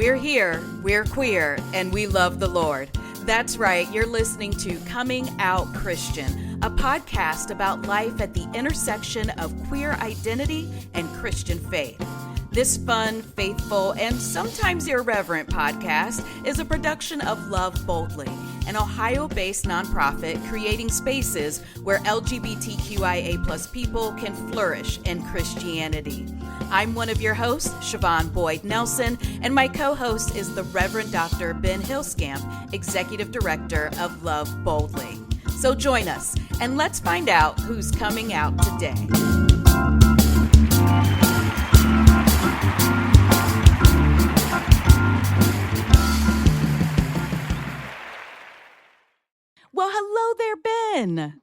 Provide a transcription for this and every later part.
We're here, we're queer, and we love the Lord. That's right, you're listening to Coming Out Christian, a podcast about life at the intersection of queer identity and Christian faith. This fun, faithful, and sometimes irreverent podcast is a production of Love Boldly, an Ohio-based nonprofit creating spaces where LGBTQIA+ people can flourish in Christianity. I'm one of your hosts, Siobhan Boyd-Nelson, and my co-host is the Reverend Dr. Ben Huelskamp, Executive Director of Love Boldly. So join us, and let's find out who's coming out today. Well, hello there, Ben.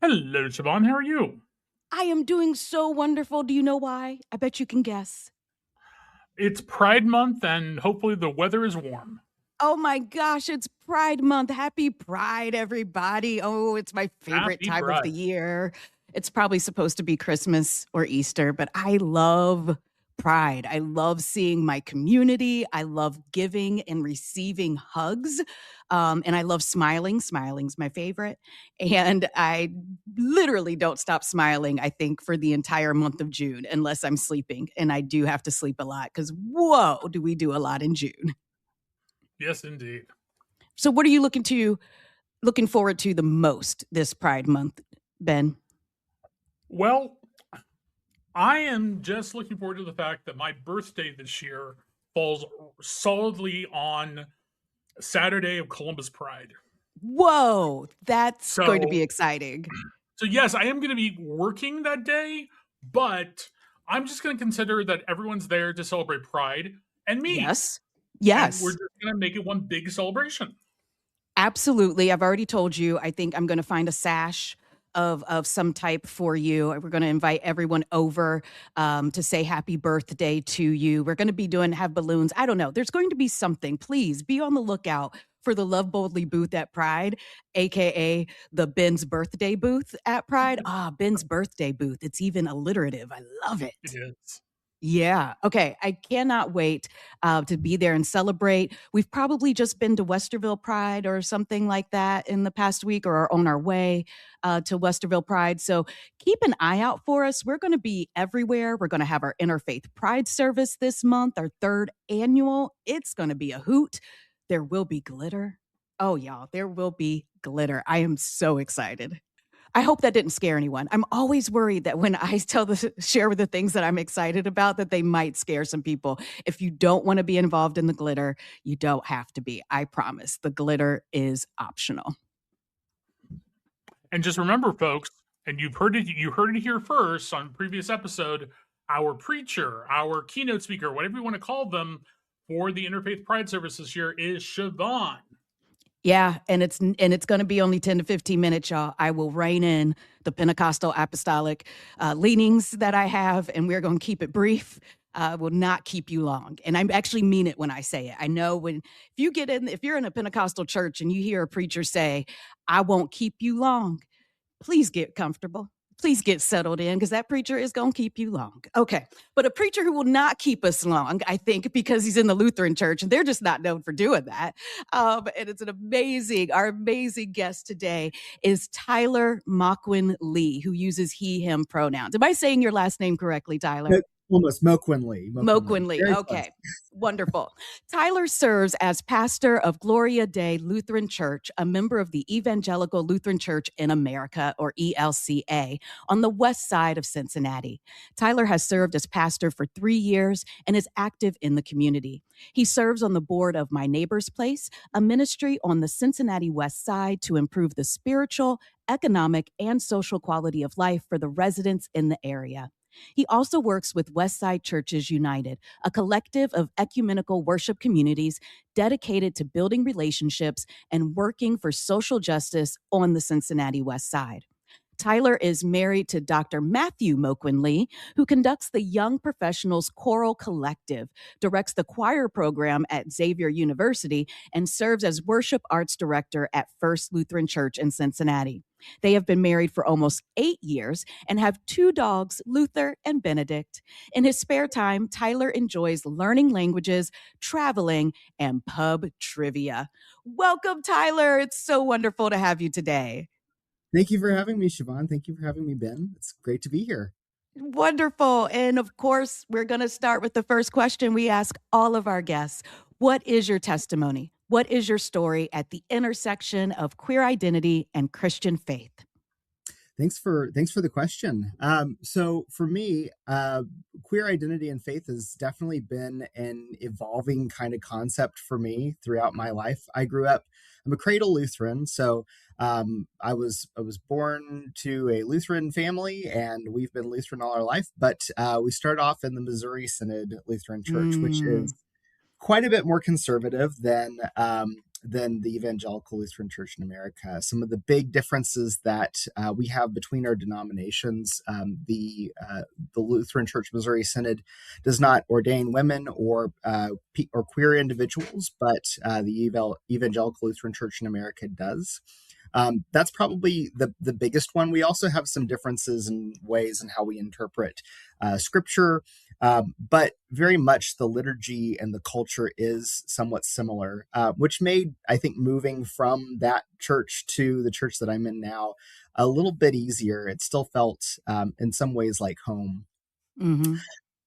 Hello, Siobhan. How are you? I am doing so wonderful. Do you know why? I bet you can guess. It's Pride Month, and hopefully the weather is warm. Oh my gosh, it's Pride Month. Happy Pride, everybody. Oh, it's my favorite time of the year. It's probably supposed to be Christmas or Easter, but I love Pride. I love seeing my community. I love giving and receiving hugs. And I love smiling. Smiling's my favorite. And I literally don't stop smiling, I think, for the entire month of June, unless I'm sleeping. And I do have to sleep a lot because, whoa, do we do a lot in June. Yes, indeed. So what are you looking forward to the most this Pride Month, Ben? Well, I am just looking forward to the fact that my birthday this year falls solidly on Saturday of Columbus Pride. Whoa, that's going to be exciting. So yes, I am going to be working that day, but I'm just going to consider that everyone's there to celebrate Pride and me. Yes. And we're just going to make it one big celebration. Absolutely. I've already told you, I think I'm going to find a sash of some type for you. We're going to invite everyone over to say happy birthday to you. We're going to have balloons. I don't know. There's going to be something. Please be on the lookout for the Love Boldly booth at Pride, aka the Ben's birthday booth at Pride. Ben's birthday booth. It's even alliterative. I love it. It is. Yeah. Okay. I cannot wait to be there and celebrate. We've probably just been to Westerville Pride or something like that in the past week, or are on our way to Westerville Pride. So keep an eye out for us. We're going to be everywhere. We're going to have our Interfaith Pride service this month, our 3rd annual. It's going to be a hoot. There will be glitter. Oh, y'all, there will be glitter. I am so excited. I hope that didn't scare anyone. I'm always worried that when I share the things that I'm excited about, that they might scare some people. If you don't want to be involved in the glitter, you don't have to be. I promise. The glitter is optional. And just remember, folks, and you heard it here first on a previous episode, our preacher, our keynote speaker, whatever you want to call them, for the Interfaith Pride service this year is Siobhan. Yeah, and it's going to be only 10 to 15 minutes, y'all. I will rein in the Pentecostal apostolic leanings that I have, and we're going to keep it brief. Will not keep you long. And I actually mean it when I say it. I know if you're in a Pentecostal church and you hear a preacher say, I won't keep you long, please get comfortable. Please get settled in, because that preacher is going to keep you long. Okay. But a preacher who will not keep us long, I think, because he's in the Lutheran church, and they're just not known for doing that. And it's our amazing guest today is Tyler Moquin-Lee, who uses he, him pronouns. Am I saying your last name correctly, Tyler? Almost Moquin-Lee. Moquin-Lee. Okay. Wonderful. Tyler serves as pastor of Gloria Lutheran Church, a member of the Evangelical Lutheran Church in America, or ELCA, on the west side of Cincinnati. Tyler has served as pastor for 3 years and is active in the community. He serves on the board of My Neighbor's Place, a ministry on the Cincinnati west side to improve the spiritual, economic, and social quality of life for the residents in the area. He also works with Westside Churches United, a collective of ecumenical worship communities dedicated to building relationships and working for social justice on the Cincinnati West Side. Tyler is married to Dr. Matthew Moquin-Lee, who conducts the Young Professionals Choral Collective, directs the choir program at Xavier University, and serves as worship arts director at First Lutheran Church in Cincinnati. They have been married for almost 8 years and have two dogs, Luther and Benedict. In his spare time, Tyler enjoys learning languages, traveling, and pub trivia. Welcome, Tyler. It's so wonderful to have you today. Thank you for having me, Siobhan. Thank you for having me, Ben. It's great to be here. Wonderful. And of course, we're going to start with the first question we ask all of our guests. What is your testimony? What is your story at the intersection of queer identity and Christian faith? Thanks for the question. So for me, queer identity and faith has definitely been an evolving kind of concept for me throughout my life. I'm a cradle Lutheran, so I was born to a Lutheran family, and we've been Lutheran all our life. But we started off in the Missouri Synod Lutheran Church, which Mm, is quite a bit more conservative than the Evangelical Lutheran Church in America. Some of the big differences that we have between our denominations: the Lutheran Church Missouri Synod does not ordain women or queer individuals, but the Evangelical Lutheran Church in America does. That's probably the biggest one. We also have some differences in ways in how we interpret scripture, but very much the liturgy and the culture is somewhat similar, which made, I think, moving from that church to the church that I'm in now a little bit easier. It still felt, in some ways, like home. mm-hmm.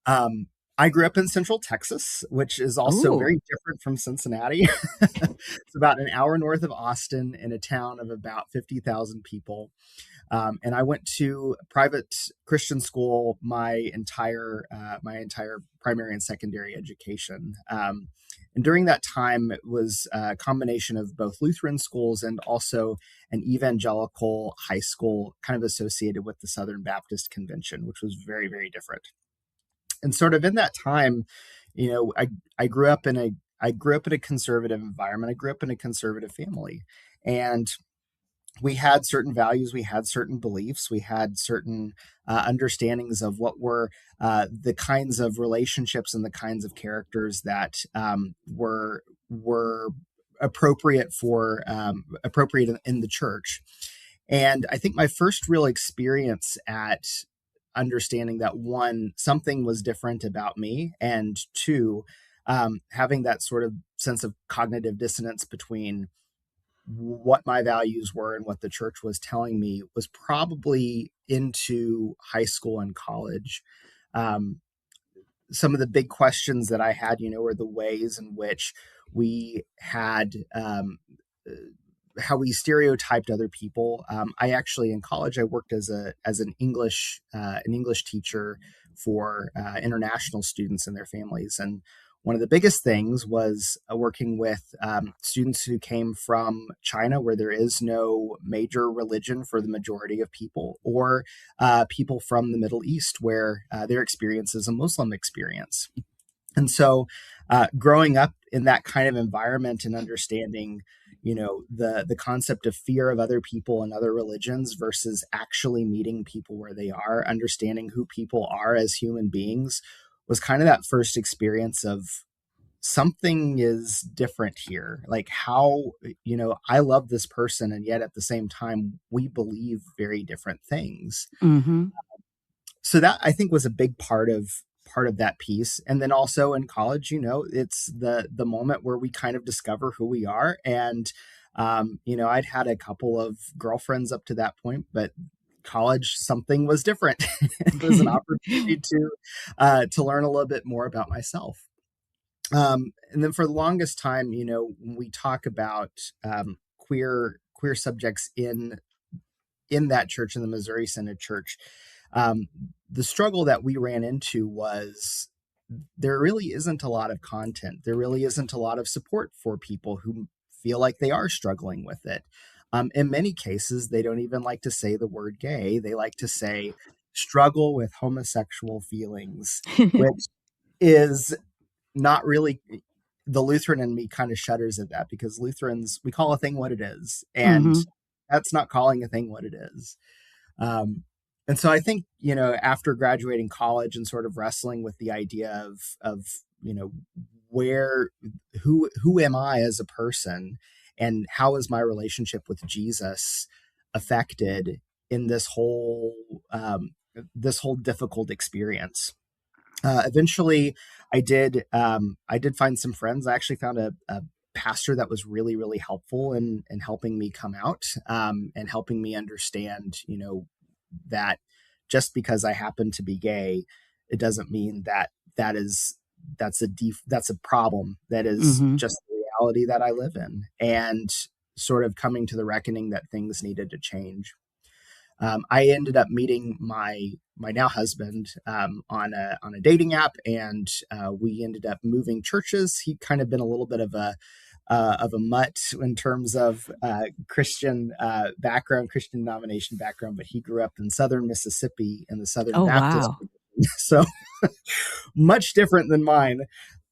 Um, I grew up in Central Texas, which is also Ooh. very different from Cincinnati. It's about an hour north of Austin in a town of about 50,000 people. And I went to private Christian school my entire primary and secondary education. And during that time, it was a combination of both Lutheran schools and also an evangelical high school, kind of associated with the Southern Baptist Convention, which was very, very different. And sort of in that time, you know, I grew up in a conservative environment. I grew up in a conservative family, and we had certain values, we had certain beliefs, we had certain understandings of what were the kinds of relationships and the kinds of characters that were appropriate in the church. And I think my first real experience at understanding that, one, something was different about me, and two, having that sort of sense of cognitive dissonance between what my values were and what the church was telling me, was probably into high school and college. Um, some of the big questions that I had, were the ways in which we had uh, how we stereotyped other people. I actually, in college, I worked as an English teacher for international students and their families. And one of the biggest things was working with students who came from China, where there is no major religion for the majority of people, or people from the Middle East, where their experience is a Muslim experience. And so, growing up in that kind of environment and understanding, the concept of fear of other people and other religions versus actually meeting people where they are, understanding who people are as human beings, was kind of that first experience of something is different here. Like, how, I love this person, and yet at the same time, we believe very different things. Mm-hmm. So that, I think, was a big part of that piece. And then also in college, it's the moment where we kind of discover who we are. And I'd had a couple of girlfriends up to that point, but college, something was different. It was an opportunity to learn a little bit more about myself. And then for the longest time, when we talk about queer subjects in that church, in the Missouri Synod Church, um, the struggle that we ran into was, there really isn't a lot of content. There really isn't a lot of support for people who feel like they are struggling with it. In many cases, they don't even like to say the word gay. They like to say struggle with homosexual feelings, which is not really, the Lutheran in me kind of shudders at that, because Lutherans, we call a thing what it is, and Mm-hmm. that's not calling a thing what it is. Um, and so I think, after graduating college and sort of wrestling with the idea of where, who am I as a person, and how is my relationship with Jesus affected in this whole difficult experience. Eventually, I did find some friends. I actually found a pastor that was really, really helpful in helping me come out, and helping me understand, that just because I happen to be gay, it doesn't mean that that's a problem. That is Mm-hmm. just the reality that I live in, and sort of coming to the reckoning that things needed to change. I ended up meeting my now husband, on a dating app, and we ended up moving churches. He kind of been a little bit of a mutt in terms of Christian background, Christian denomination background, but he grew up in southern Mississippi in the Southern Oh, Baptist, wow. so much different than mine.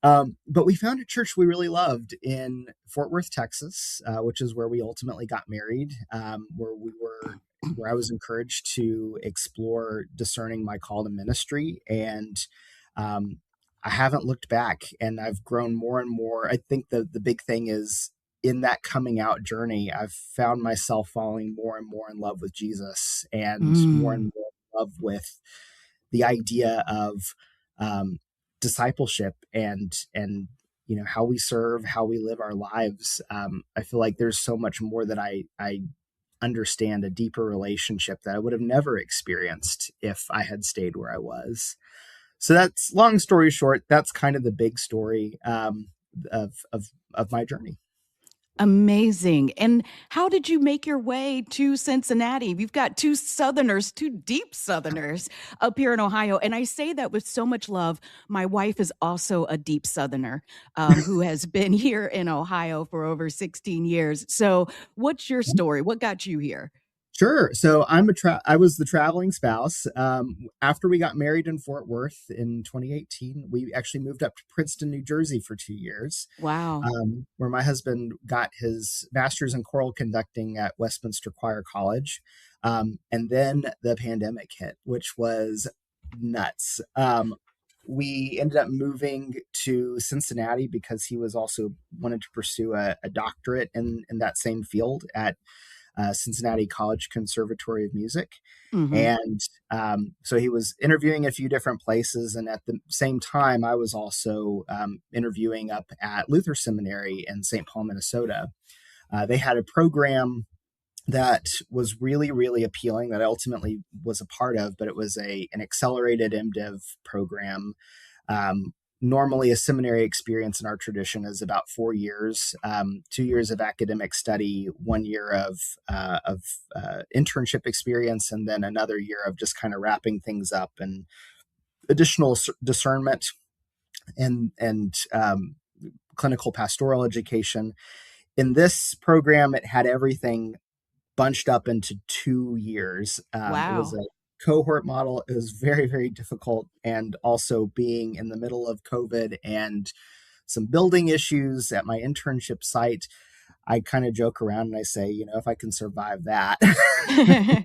But we found a church we really loved in Fort Worth, Texas, which is where we ultimately got married, where I was encouraged to explore discerning my call to ministry. And um, I haven't looked back, and I've grown more and more. I think the big thing is in that coming out journey, I've found myself falling more and more in love with Jesus, and more Mm. and more in love with the idea of discipleship, and how we serve, how we live our lives. I feel like there's so much more that I understand, a deeper relationship that I would have never experienced if I had stayed where I was. So that's, long story short, that's kind of the big story, of my journey. Amazing. And how did you make your way to Cincinnati? You've got two Southerners, two deep Southerners up here in Ohio. And I say that with so much love. My wife is also a deep Southerner, who has been here in Ohio for over 16 years. So, what's your story? What got you here? Sure. So I was the traveling spouse. After we got married in Fort Worth in 2018, we actually moved up to Princeton, New Jersey for 2 years, Wow. where my husband got his master's in choral conducting at Westminster Choir College. And then the pandemic hit, which was nuts. We ended up moving to Cincinnati because he was also wanted to pursue a doctorate in that same field at Cincinnati College Conservatory of Music. Hmm. And so he was interviewing a few different places. And at the same time, I was also interviewing up at Luther Seminary in St. Paul, Minnesota. They had a program that was really, really appealing that I ultimately was a part of, but it was an accelerated MDiv program. Um, Normally, a seminary experience in our tradition is about 4 years, 2 years of academic study, 1 year of internship experience, and then another year of just kind of wrapping things up and additional discernment and clinical pastoral education. In this program, it had everything bunched up into 2 years. It was Wow. a cohort model. It was very, very difficult. And also being in the middle of COVID and some building issues at my internship site, I kind of joke around and I say, if I can survive that, I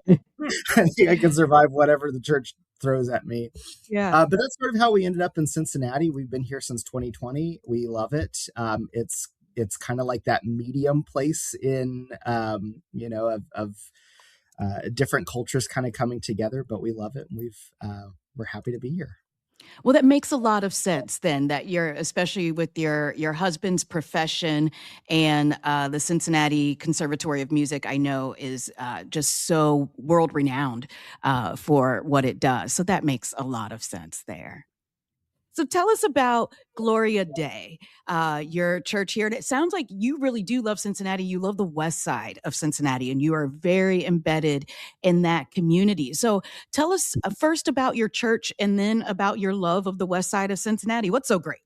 think I can survive whatever the church throws at me. Yeah. But that's sort of how we ended up in Cincinnati. We've been here since 2020. We love it. It's kind of like that medium place in different cultures kind of coming together, but we love it, and we're happy to be here. Well, that makes a lot of sense then that you're, especially with your husband's profession and the Cincinnati Conservatory of Music, I know is just so world renowned for what it does. So that makes a lot of sense there. So tell us about Gloria Day, your church here. And it sounds like you really do love Cincinnati. You love the west side of Cincinnati, and you are very embedded in that community. So tell us first about your church and then about your love of the west side of Cincinnati. What's so great?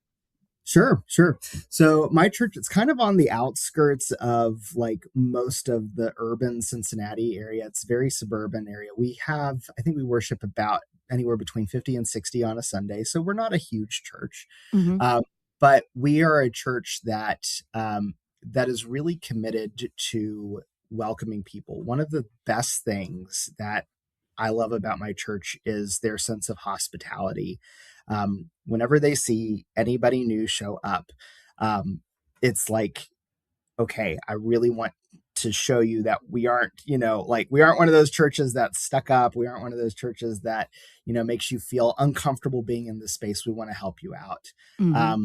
Sure, sure. So my church, it's kind of on the outskirts of like most of the urban Cincinnati area. It's a very suburban area. I think we worship about anywhere between 50 and 60 on a Sunday. So we're not a huge church. Hmm. Um, but we are a church that is really committed to welcoming people. One of the best things that I love about my church is their sense of hospitality. Whenever they see anybody new show up, it's like, okay, I really want show you that we aren't, like we aren't one of those churches that's stuck up. We aren't one of those churches that, makes you feel uncomfortable being in this space. We want to help you out. Mm-hmm.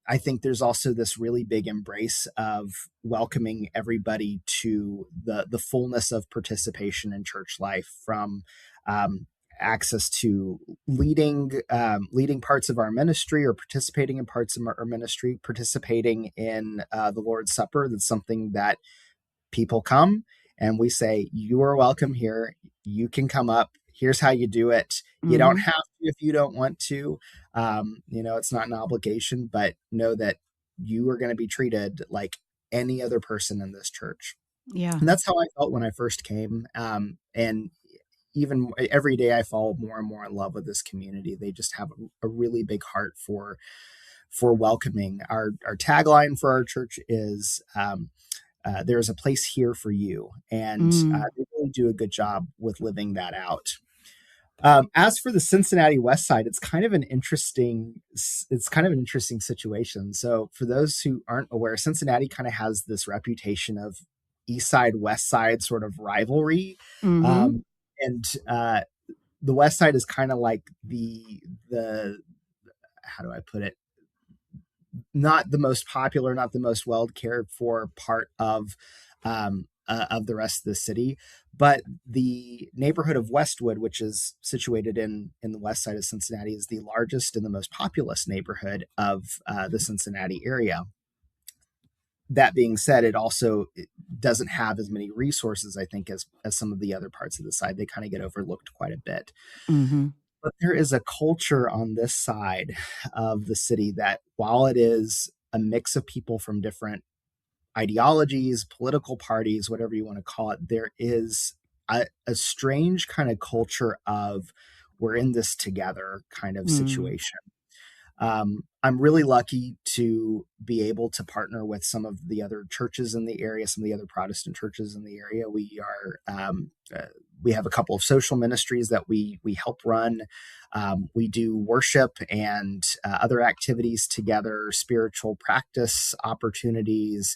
I think there's also this really big embrace of welcoming everybody to the fullness of participation in church life, from access to leading parts of our ministry, or participating in parts of our ministry, participating in the Lord's Supper. That's something that people come and we say, you are welcome here. You can come up. Here's how you do it. You don't have to if you don't want to. It's not an obligation, but know that you are going to be treated like any other person in this church. Yeah. And that's how I felt when I first came. And even every day I fall more and more in love with this community. They just have a really big heart for welcoming. Our tagline for our church is, there is a place here for you. And they really do a good job with living that out. As for the Cincinnati Westside, it's kind of an interesting situation. So for those who aren't aware, Cincinnati kind of has this reputation of East Side, West Side sort of rivalry. And the West Side is kind of like the how do I put it? Not the most popular, not the most well cared for part of the rest of the city, but the neighborhood of Westwood, which is situated in the west side of Cincinnati, is the largest and the most populous neighborhood of the Cincinnati area. That being said, it doesn't have as many resources, I think, as some of the other parts of the side. They kind of get overlooked quite a bit. But there is a culture on this side of the city that, while it is a mix of people from different ideologies, political parties, whatever you want to call it, there is a strange kind of culture of we're in this together kind of situation. I'm really lucky to be able to partner with some of the other churches in the area, some of the other Protestant churches in the area. We have a couple of social ministries that we help run. We do worship and other activities together, spiritual practice opportunities,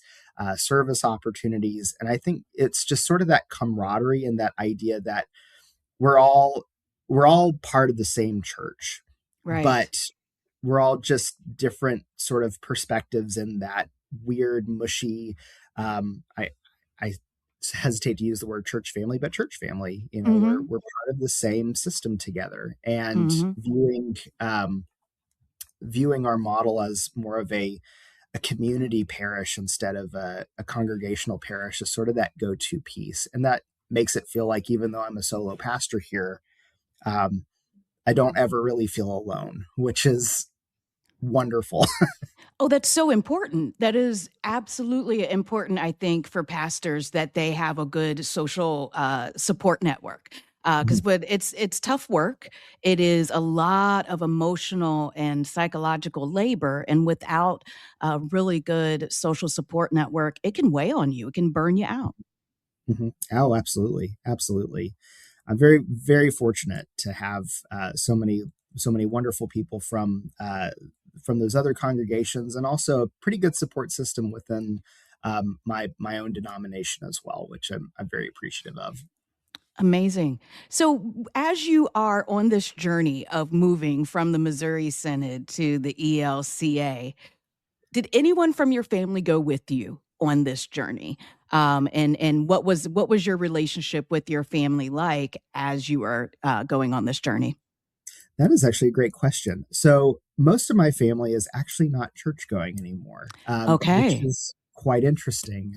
service opportunities. And I think it's just sort of that camaraderie and that idea that we're all part of the same church, right? But we're all just different sort of perspectives in that weird, mushy, I hesitate to use the word church family, but church family, we're part of the same system together, and viewing our model as more of a community parish instead of a congregational parish is sort of that go-to piece. And that makes it feel like, even though I'm a solo pastor here, I don't ever really feel alone, which is wonderful. Oh, that's so important. That is absolutely important, I think, for pastors, that they have a good social support network. Because it's tough work. It is a lot of emotional and psychological labor. And without a really good social support network, it can weigh on you. It can burn you out. Oh, absolutely. Absolutely. I'm very, very fortunate to have so many wonderful people from those other congregations, and also a pretty good support system within my own denomination as well, which I'm very appreciative of. Amazing. So as you are on this journey of moving from the Missouri Synod to the ELCA, did anyone from your family go with you on this journey? And what was your relationship with your family like as you were going on this journey? That is actually a great question. So most of my family is actually not church going anymore, which is quite interesting.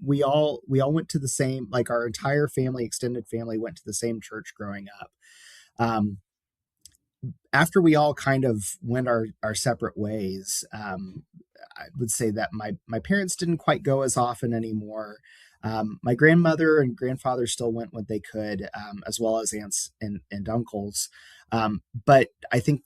We all went to the same, like our entire family, extended family, went to the same church growing up. After we all kind of went our separate ways, I would say that my parents didn't quite go as often anymore. My grandmother and grandfather still went when they could, as well as aunts and uncles. But I think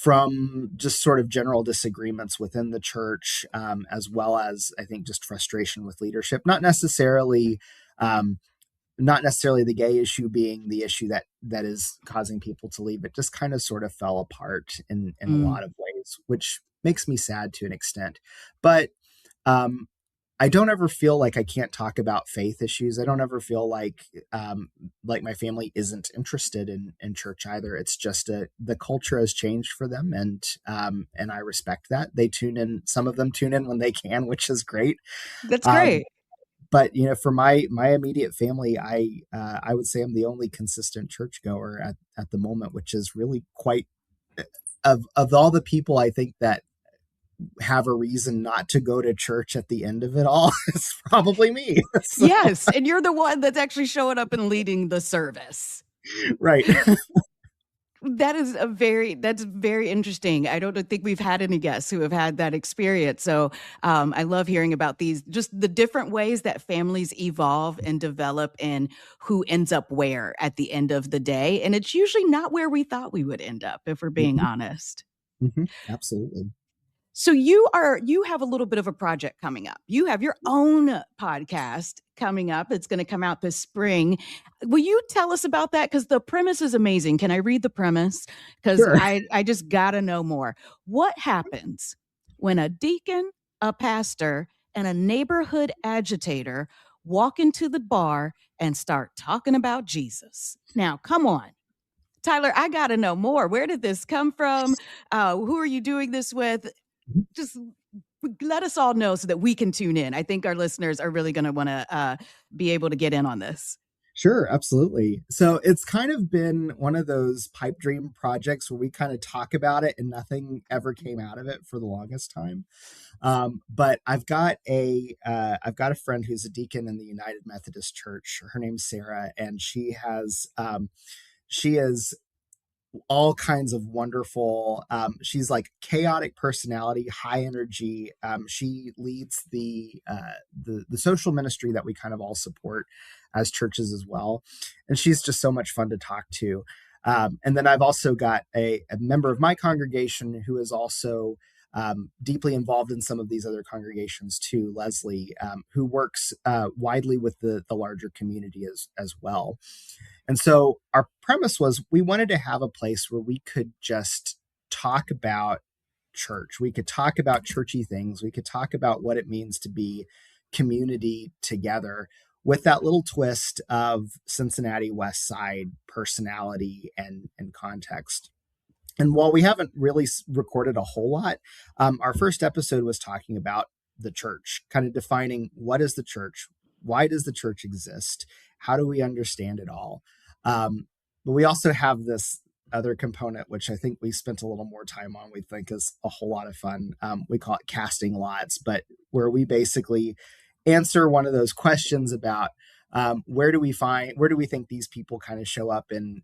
from just sort of general disagreements within the church, as well as I think just frustration with leadership, not necessarily the gay issue being the issue that is causing people to leave. It just kind of sort of fell apart in a lot of ways, which makes me sad to an extent. But I don't ever feel like I can't talk about faith issues. I don't ever feel like my family isn't interested in church either. It's just the culture has changed for them, and I respect that. They tune in. Some of them tune in when they can, which is great. That's Um, great. but for my immediate family, I would say I'm the only consistent churchgoer at the moment, which is really quite of all the people I think that have a reason not to go to church at the end of it all. It's probably me. So, Yes, and you're the one that's actually showing up and leading the service. right. That's very interesting. I don't think we've had any guests who have had that experience. So I love hearing about these, just the different ways that families evolve and develop and who ends up where at the end of the day. And it's usually not where we thought we would end up, if we're being Mhm, honest. mhm, absolutely. So you have a little bit of a project coming up. You have your own podcast coming up. It's going to come out this spring. Will you tell us about that? Because the premise is amazing. Can I read the premise? Because Sure. I just got to know more. What happens when a deacon, a pastor, and a neighborhood agitator walk into the bar and start talking about Jesus? Now, come on. Tyler, I got to know more. Where did this come from? Who are you doing this with? Just let us all know so that we can tune in. I think our listeners are really going to want to be able to get in on this. Sure, absolutely. So it's kind of been one of those pipe dream projects where we kind of talk about it and nothing ever came out of it for the longest time. But I've got a friend who's a deacon in the United Methodist Church. Her name's Sarah, and she is all kinds of wonderful. She's like chaotic personality, high energy. She leads the social ministry that we kind of all support as churches as well, and she's just so much fun to talk to. And then I've also got a member of my congregation who is also deeply involved in some of these other congregations too, Leslie, who works widely with the larger community as well. And so our premise was we wanted to have a place where we could just talk about church. We could talk about churchy things. We could talk about what it means to be community together with that little twist of Cincinnati West Side personality and context. And while we haven't really recorded a whole lot, our first episode was talking about the church, kind of defining what is the church, why does the church exist, how do we understand it all. But we also have this other component, which I think we spent a little more time on, we think is a whole lot of fun. We call it casting lots, but where we basically answer one of those questions about where do we think these people kind of show up in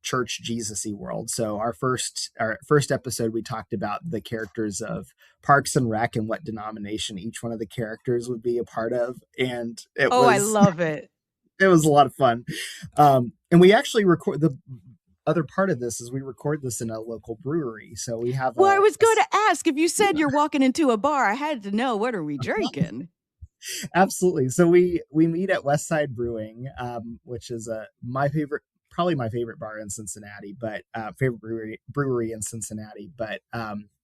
church Jesus-y world. So our first episode, we talked about the characters of Parks and Rec and what denomination each one of the characters would be a part of. And I love it. It was a lot of fun. And we actually record the other part of this is we record this in a local brewery. So we have I was going to ask, if you said you're walking into a bar, I had to know, what are we drinking? Absolutely. So we meet at Westside Brewing, which is probably my favorite bar in Cincinnati, but favorite brewery in Cincinnati. But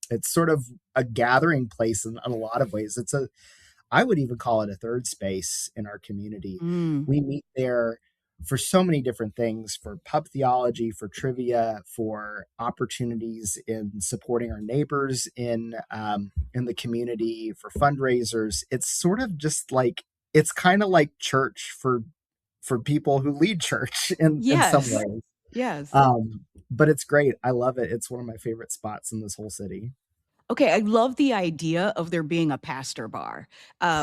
it's sort of a gathering place in a lot of ways. I would even call it a third space in our community. We meet there for so many different things, for pub theology, for trivia, for opportunities in supporting our neighbors in the community, for fundraisers. It's sort of just like, it's kind of like church for people who lead church in some ways. Yes. But it's great. I love it. It's one of my favorite spots in this whole city. Okay, I love the idea of there being a pastor bar.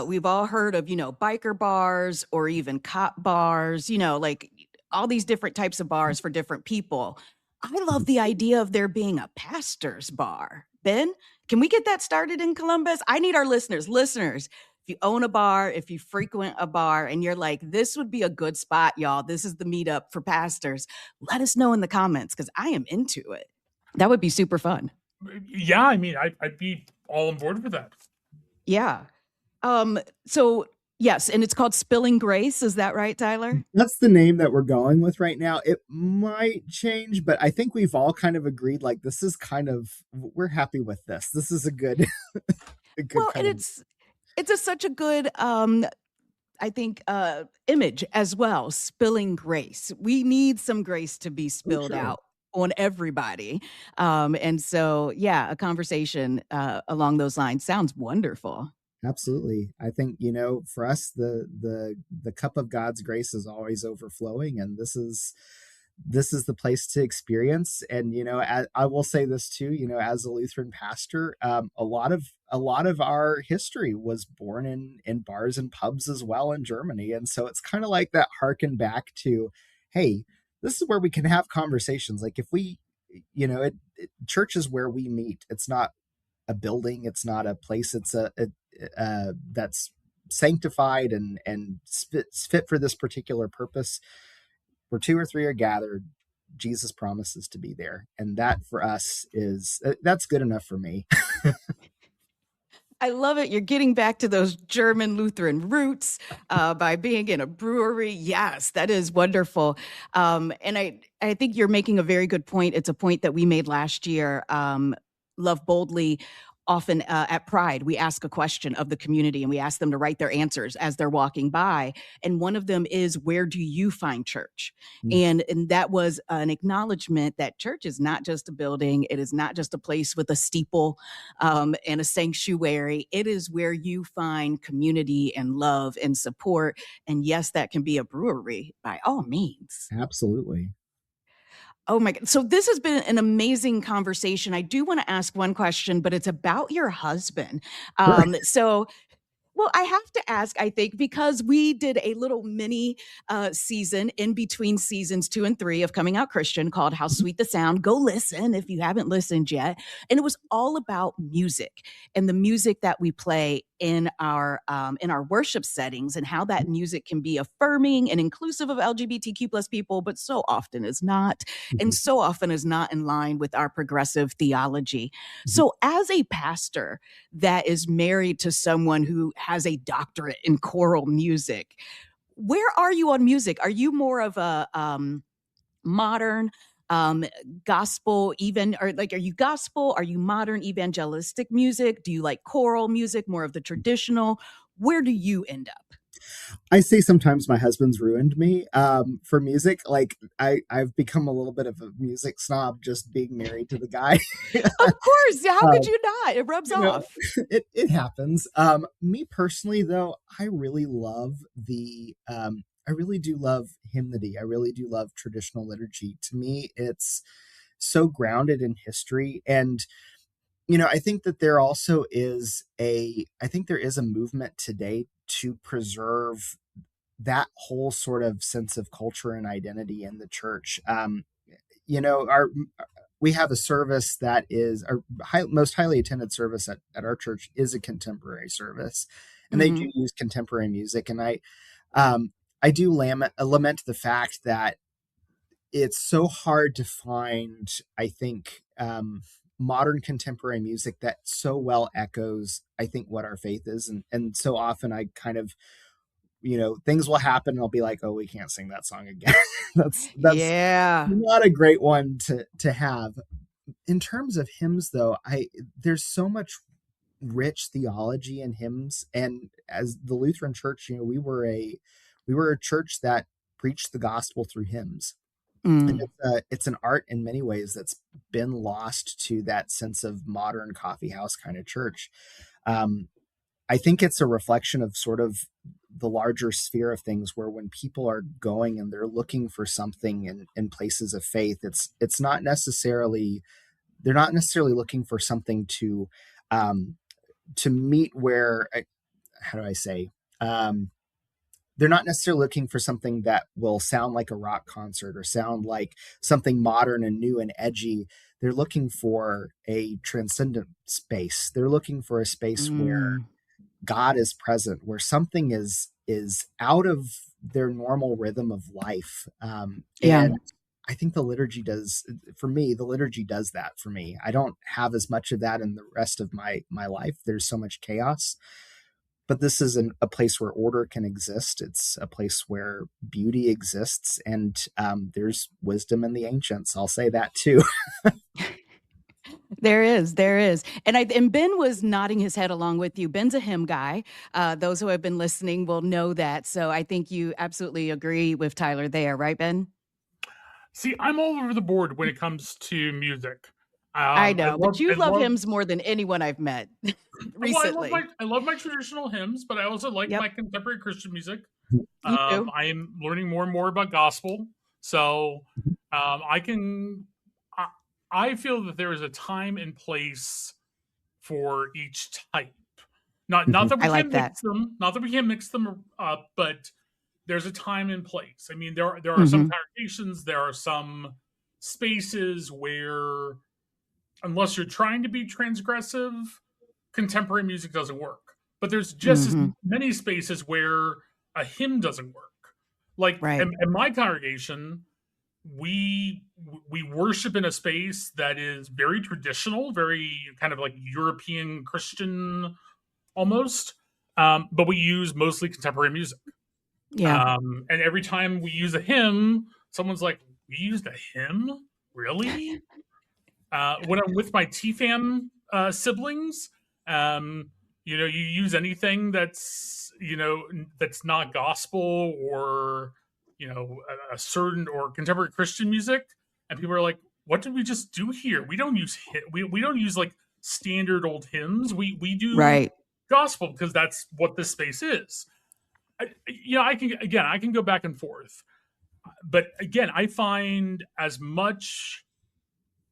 We've all heard of, biker bars or even cop bars, like all these different types of bars for different people. I love the idea of there being a pastor's bar. Ben, can we get that started in Columbus? I need our listeners. If you own a bar, if you frequent a bar and you're like, this would be a good spot, y'all, this is the meetup for pastors, let us know in the comments because I am into it. That would be super fun. Yeah, I mean, I'd be all on board with that. Yeah. So yes, and it's called Spilling Grace. Is that right, Tyler? That's the name that we're going with right now. It might change, but I think we've all kind of agreed, like, this is we're happy with this. This is a good, Well, and It's such a good I think image as well, spilling grace. We need some grace to be Oh, spilled sure. out on everybody. And so, yeah, a conversation along those lines sounds wonderful. Absolutely. I think, for us, the cup of God's grace is always overflowing, and this is the place to experience. And I will say this too, as a Lutheran pastor, a lot of our history was born in bars and pubs as well in Germany. And so it's kind of like that harken back to, hey, this is where we can have conversations. Like, if we, church is where we meet. It's not a building, it's not a place, it's a that's sanctified and fit for this particular purpose. Where two or three are gathered, Jesus promises to be there, and that for us is that's good enough for me. I love it. You're getting back to those German Lutheran roots by being in a brewery. Yes, that is wonderful. And I think you're making a very good point. It's a point that we made last year. Love boldly. Often at Pride, we ask a question of the community and we ask them to write their answers as they're walking by. And one of them is, where do you find church? Mm, And that was an acknowledgement that church is not just a building. It is not just a place with a steeple and a sanctuary. It is where you find community and love and support. And yes, that can be a brewery by all means. absolutely. Oh my God. So this has been an amazing conversation. I do want to ask one question, but it's about your husband. Sure. Well, I have to ask, I think, because we did a little mini season in between seasons 2 and 3 of Coming Out Christian called How Sweet the Sound. Go listen if you haven't listened yet. And it was all about music and the music that we play in our worship settings, and how that music can be affirming and inclusive of LGBTQ plus people, but so often is not, and Mhm. so often is not in line with our progressive theology. Mhm. So as a pastor that is married to someone who has a doctorate in choral music, where are you on music? Are you more of a modern um gospel, even, or like, are you gospel, are you modern evangelistic music, do you like choral music, more of the traditional? Where do you end up? I say sometimes my husband's ruined me for music. Like, I've become a little bit of a music snob just being married to the guy. Of course, how could um, you not? It rubs you know, off. it happens. Me personally, though, I really love I really do love hymnody. I really do love traditional liturgy. To me, it's so grounded in history. And I think that I think there is a movement today to preserve that whole sort of sense of culture and identity in the church. Our we have a service that is our most highly attended service at our church is a contemporary service, and they do Hmm. use contemporary music. And I do lament the fact that it's so hard to find, I think, modern contemporary music that so well echoes, I think, what our faith is. And so often I kind of, things will happen and I'll be like, oh, we can't sing that song again. That's Yeah. not a great one to have. In terms of hymns, though, I there's so much rich theology in hymns. And as the Lutheran Church, we were a church that preached the gospel through hymns. And Mm. it's an art in many ways that's been lost to that sense of modern coffee house kind of church. Um, I think it's a reflection of sort of the larger sphere of things, where when people are going and they're looking for something in places of faith, it's not necessarily they're not necessarily looking for something um, to meet where how do I say they're not necessarily looking for something that will sound like a rock concert or sound like something modern and new and edgy. They're looking for a transcendent space. They're looking for a space where Mm. God is present, where something is out of their normal rhythm of life. Yeah. And I think the liturgy does, for me, the liturgy does that for me. I don't have as much of that in the rest of my life. There's so much chaos, but this is a place where order can exist. It's a place where beauty exists, and there's wisdom in the ancients. I'll say that too. There is, there is. And Ben was nodding his head along with you. Ben's a hymn guy. Those who have been listening will know that. So I think you absolutely agree with Tyler there, right, Ben? See, I'm all over the board when it comes to music. I know, but you I love love hymns more than anyone I've met well, recently. I love my traditional hymns, but I also like Yep, my contemporary Christian music. you do. I am learning more and more about gospel, so I can. I, I feel that there is a time and place for each type. Not that I we like can't that. mix them, not that we can't mix them up, but there's a time and place. I mean, there are some Hmm. congregations, there are some spaces where, unless you're trying to be transgressive, contemporary music doesn't work. But there's just as Hmm. many spaces where a hymn doesn't work. Like Right. in my congregation, we we worship in a space that is very traditional, very kind of like European Christian almost. But we use mostly contemporary music. Yeah. And every time we use a hymn, someone's like, "We used a hymn, really?" When I'm with my TFAM siblings, um, you use anything that's that's not gospel or a certain or contemporary Christian music, and people are like, "What did we just do here? We don't use we don't use like standard old hymns. We do Right. gospel because that's what this space is." I can go back and forth, but again, I find as much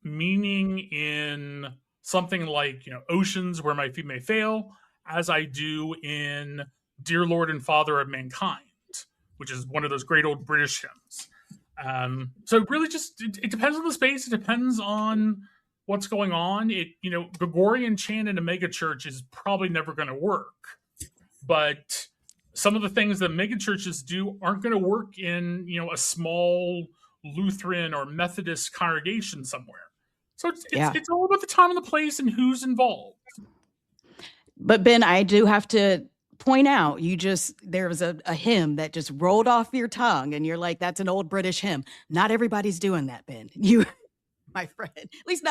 meaning in something like oceans where my feet may fail as I do in Dear Lord and Father of Mankind, which is one of those great old British hymns. So it really just it depends on the space. It depends on what's going on. Gregorian chant in a mega church is probably never going to work, but some of the things that mega churches do aren't going to work in a small Lutheran or Methodist congregation somewhere. So Yeah. it's all about the time and the place and who's involved. But Ben, I do have to point out, there was a hymn that just rolled off your tongue and you're like, that's an old British hymn. Not everybody's doing that, Ben. You, my friend, at least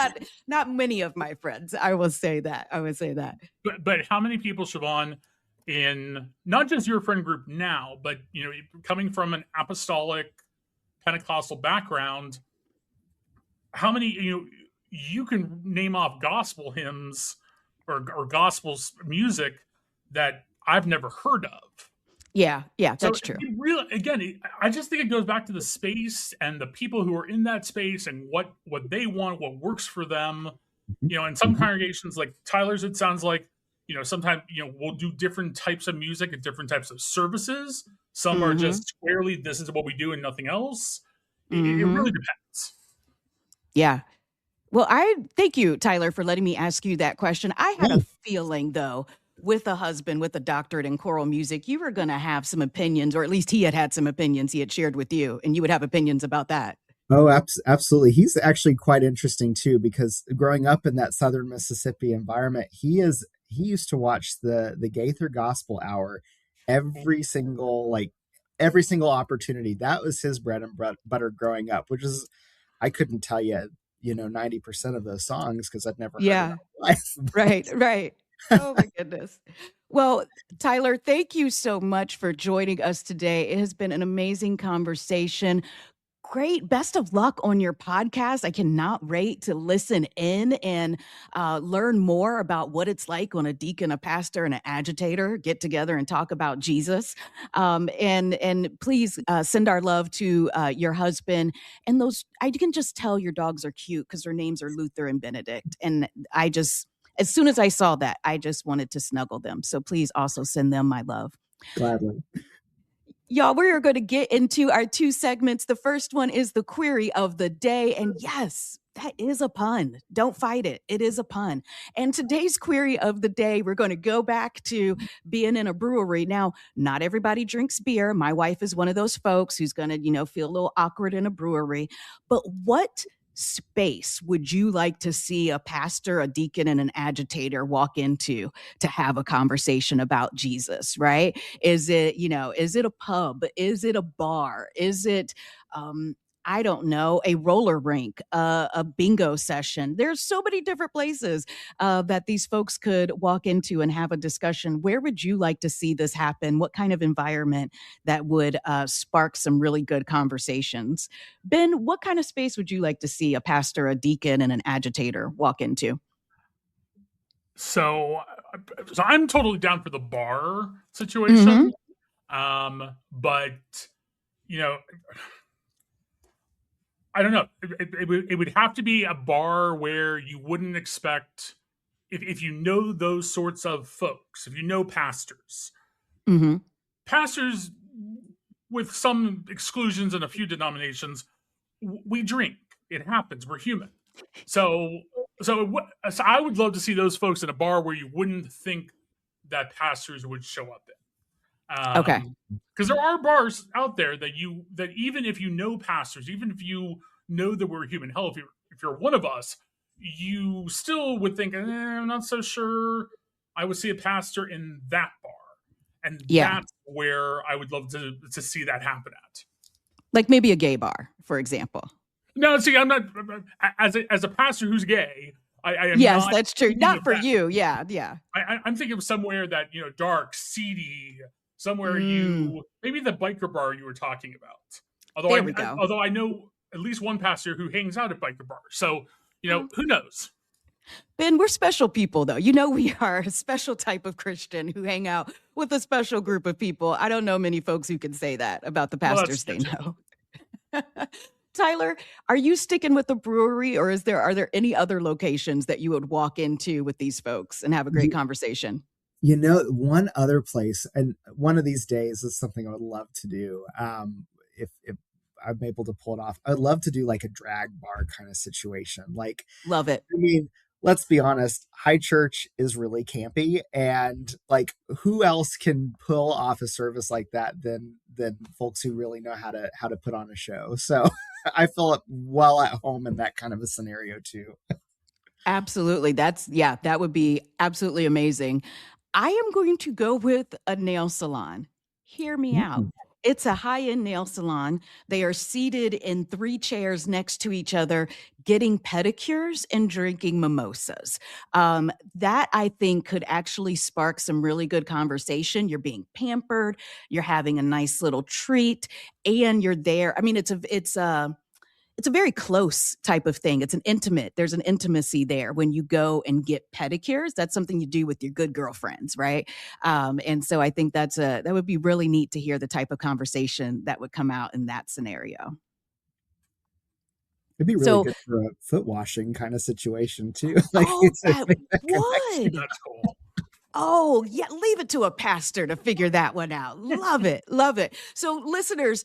not many of my friends. I will say that. I would say that. But how many people, Siobhan, in not just your friend group now, but coming from an apostolic Pentecostal background, how many you can name off gospel hymns or gospel music that I've never heard of. Yeah, yeah, So that's true. I just think it goes back to the space and the people who are in that space and what they want, what works for them. In some congregations like Tyler's, it sounds like sometimes we'll do different types of music at different types of services. Some are Hmm. just squarely this is what we do and nothing else. It Hmm. really depends. Yeah. Well, I thank you, Tyler, for letting me ask you that question. I had a Yeah. feeling, though, with a husband with a doctorate in choral music, you were going to have some opinions, or at least he had some opinions he had shared with you, and you would have opinions about that. Oh, absolutely. He's actually quite interesting too, because growing up in that southern Mississippi environment, he used to watch the Gaither Gospel Hour every single every single opportunity. That was his bread and butter growing up, which is I couldn't tell you 90% of those songs because I'd never heard them Yeah, in my life. right, right. Oh my goodness. Well, Tyler, thank you so much for joining us today. It has been an amazing conversation. Great. Best of luck on your podcast. I cannot wait to listen in and learn more about what it's like when a deacon, a pastor, and an agitator get together and talk about Jesus. And please send our love to your husband. And those, I can just tell your dogs are cute because their names are Luther and Benedict. And as soon as I saw that, I just wanted to snuggle them. So please also send them my love. Gladly. Y'all, we are going to get into our two segments. The first one is the query of the day. And yes, that is a pun. Don't fight it. It is a pun. And today's query of the day, we're going to go back to being in a brewery. Now, not everybody drinks beer. My wife is one of those folks who's going to, feel a little awkward in a brewery. But what space would you like to see a pastor, a deacon, and an agitator walk into to have a conversation about Jesus, right? Is it a pub? Is it a bar? Is it I don't know, a roller rink, a bingo session. There's so many different places that these folks could walk into and have a discussion. Where would you like to see this happen? What kind of environment that would spark some really good conversations? Ben, what kind of space would you like to see a pastor, a deacon, and an agitator walk into? So, so I'm totally down for the bar Mm-hmm. situation. But you know, I don't know. It would have to be a bar where you wouldn't expect, if you know those sorts of folks, if you know pastors, Mm-hmm. pastors with some exclusions and a few denominations, we drink. It happens. We're human. So, so I would love to see those folks in a bar where you wouldn't think that pastors would show up Okay. in. Because there are bars out there that even if you know pastors, even if you know that we're human, hell, if you're one of us, you still would think, I'm not so sure I would see a pastor in that bar. And Yeah. that's where I would love to see that happen at. Like maybe a gay bar, for example. No, see, I'm not, as a pastor who's gay, I am Yes, not that's true. thinking Not of for that. you. Yeah. Yeah. I'm thinking of somewhere that, dark, seedy, somewhere Mm, maybe the biker bar you were talking about. there we go. Although I know at least one pastor who hangs out at biker bars. So, who knows? Ben, we're special people, though. You know, we are a special type of Christian who hang out with a special group of people. I don't know many folks who can say that about the Well, that's pastors true they too. know. Tyler, are you sticking with the brewery, or are there any other locations that you would walk into with these folks and have a great conversation? One other place, and one of these days is something I would love to do. If I'm able to pull it off, I'd love to do like a drag bar kind of situation. Like, Love it. I mean, let's be honest, high church is really campy, and like, who else can pull off a service like that than folks who really know how to put on a show? So I feel well at home in that kind of a scenario too. Absolutely. That would be absolutely amazing. I am going to go with a nail salon. Hear me out. Mm. It's a high end nail salon. They are seated in three chairs next to each other, getting pedicures and drinking mimosas. That I think could actually spark some really good conversation. You're being pampered, you're having a nice little treat, and you're there. I mean, it's a very close type of thing. There's an intimacy there when you go and get pedicures. That's something you do with your good girlfriends, right? And so I think that would be really neat to hear the type of conversation that would come out in that scenario. It'd be really So, good for a foot washing kind of situation too. Like, oh, it's that like that connection. would. That's cool. Oh, yeah, leave it to a pastor to figure that one out. Love it. Love it. So, listeners,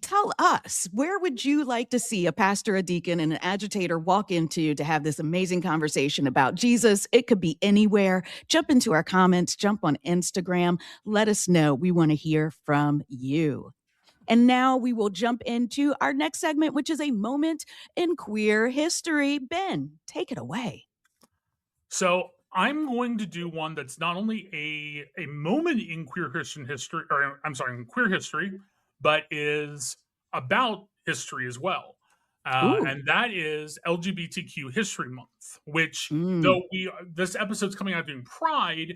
tell us, where would you like to see a pastor, a deacon, and an agitator walk into to have this amazing conversation about Jesus? It could be anywhere. Jump into our comments, jump on Instagram. Let us know. We want to hear from you. And now we will jump into our next segment, which is a moment in queer history. Ben, take it away. So I'm going to do one that's not only a moment in queer Christian history, or I'm sorry, in queer history, but is about history as well. Ooh. And that is LGBTQ History Month, which, Mm. though this episode's coming out during Pride,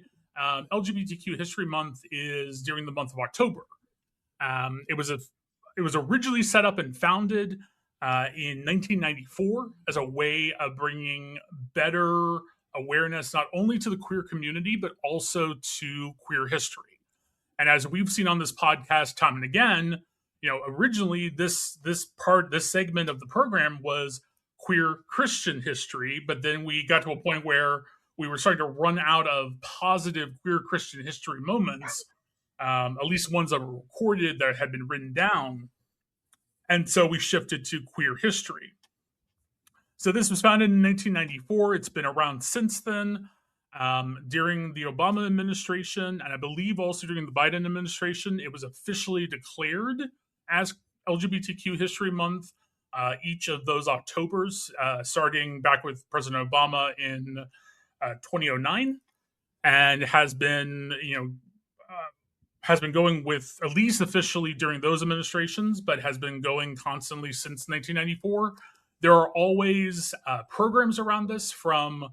LGBTQ History Month is during the month of October. It was originally set up and founded in 1994 as a way of bringing better awareness not only to the queer community but also to queer history. And as we've seen on this podcast time and again, originally this segment of the program was queer Christian history, but then we got to a point where we were starting to run out of positive queer Christian history moments, at least ones that were recorded that had been written down. And so we shifted to queer history. So this was founded in 1994. It's been around since then. During the Obama administration, and I believe also during the Biden administration, it was officially declared as LGBTQ History Month each of those Octobers, starting back with President Obama in 2009, and has been, has been going with, at least officially during those administrations, but has been going constantly since 1994. There are always programs around this from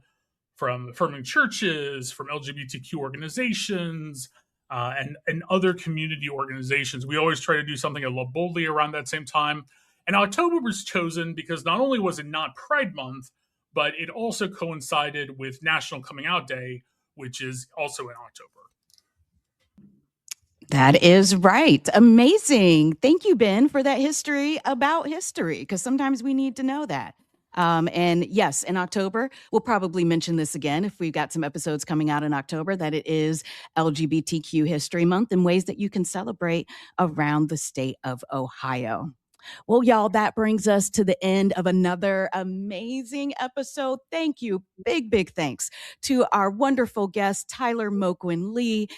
affirming churches, from LGBTQ organizations, and other community organizations. We always try to do something at Love Boldly around that same time. And October was chosen because not only was it not Pride Month, but it also coincided with National Coming Out Day, which is also in October. That is right. Amazing. Thank you, Ben, for that history about history, because sometimes we need to know that. And yes, in October, we'll probably mention this again if we've got some episodes coming out in October, that it is LGBTQ History Month and ways that you can celebrate around the state of Ohio. Well, y'all, that brings us to the end of another amazing episode. Thank you. Big thanks to our wonderful guest, Tyler Moquin-Lee.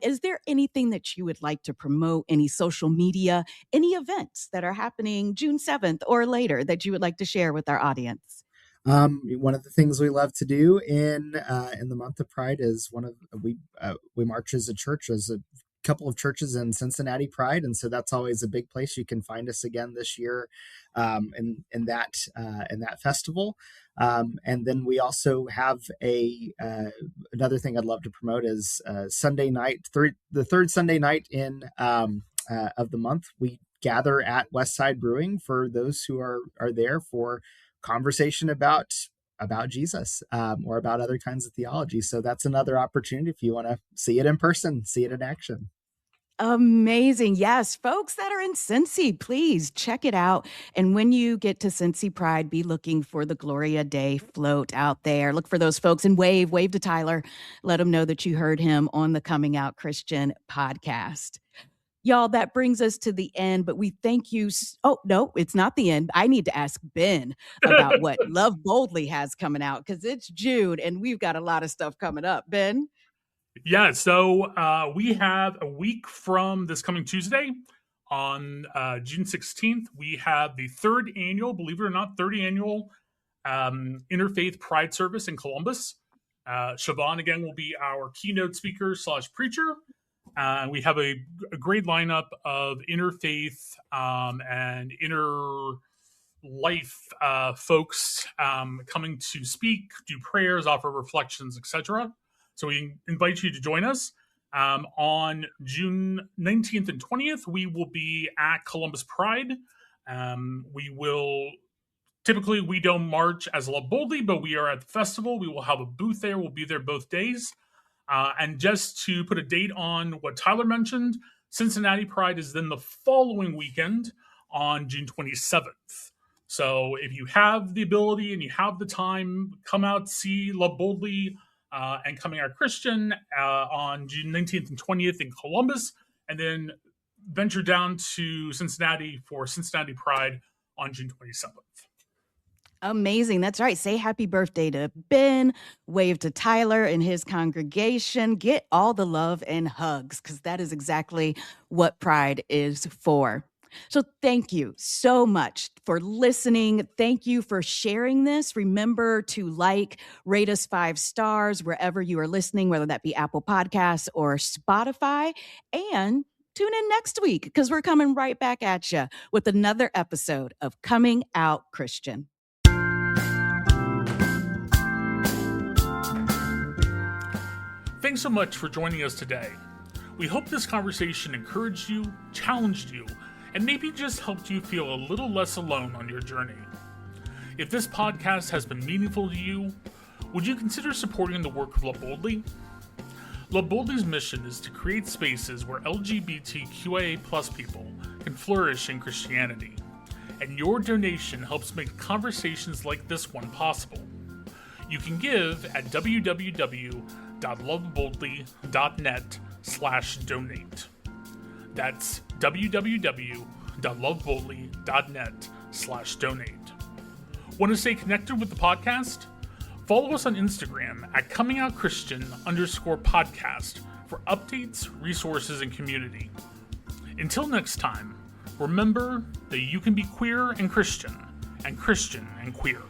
Is there anything that you would like to promote, any social media, any events that are happening June 7th or later that you would like to share with our audience? One of the things we love to do in the month of Pride is we march as a church, as a couple of churches in Cincinnati Pride, and so that's always a big place. You can find us again this year in that festival. And then we also have another thing I'd love to promote is Sunday night, the third Sunday night in of the month. We gather at Westside Brewing for those who are there for conversation about Jesus or about other kinds of theology. So that's another opportunity if you want to see it in person, see it in action. Amazing. Yes, folks that are in Cincy, please check it out. And when you get to Cincy Pride, be looking for the Gloria Day float out there. Look for those folks and wave to Tyler. Let him know that you heard him on the Coming Out Christian podcast. Y'all, that brings us to the end, but we thank you. Oh, no, it's not the end. I need to ask Ben about what Love Boldly has coming out, because it's June and we've got a lot of stuff coming up. Ben? Yeah, so we have a week from this coming Tuesday on June 16th. We have the third annual, believe it or not, Interfaith Pride Service in Columbus. Siobhan, again, will be our keynote speaker / preacher. We have a great lineup of interfaith and inner life folks coming to speak, do prayers, offer reflections, etc. So we invite you to join us. On June 19th and 20th, we will be at Columbus Pride. Typically we don't march as Love Boldly, but we are at the festival. We will have a booth there. We'll be there both days. And just to put a date on what Tyler mentioned, Cincinnati Pride is then the following weekend on June 27th. So if you have the ability and you have the time, come out, see Love Boldly and Coming Out Christian on June 19th and 20th in Columbus, and then venture down to Cincinnati for Cincinnati Pride on June 27th. Amazing. That's right. Say happy birthday to Ben, wave to Tyler and his congregation, get all the love and hugs, because that is exactly what Pride is for. So thank you so much for listening. Thank you for sharing this. Remember to rate us 5 stars wherever you are listening, whether that be Apple Podcasts or Spotify. And tune in next week, because we're coming right back at you with another episode of Coming Out Christian. Thanks so much for joining us today. We hope this conversation encouraged you, challenged you, and maybe just helped you feel a little less alone on your journey. If this podcast has been meaningful to you, would you consider supporting the work of Love Boldly? Love Boldly's mission is to create spaces where LGBTQIA+ people can flourish in Christianity, and your donation helps make conversations like this one possible. You can give at www.loveboldly.net/donate. That's www.loveboldly.net/donate. Want to stay connected with the podcast? Follow us on Instagram at comingoutchristian_podcast for updates, resources, and community. Until next time, remember that you can be queer and Christian and queer.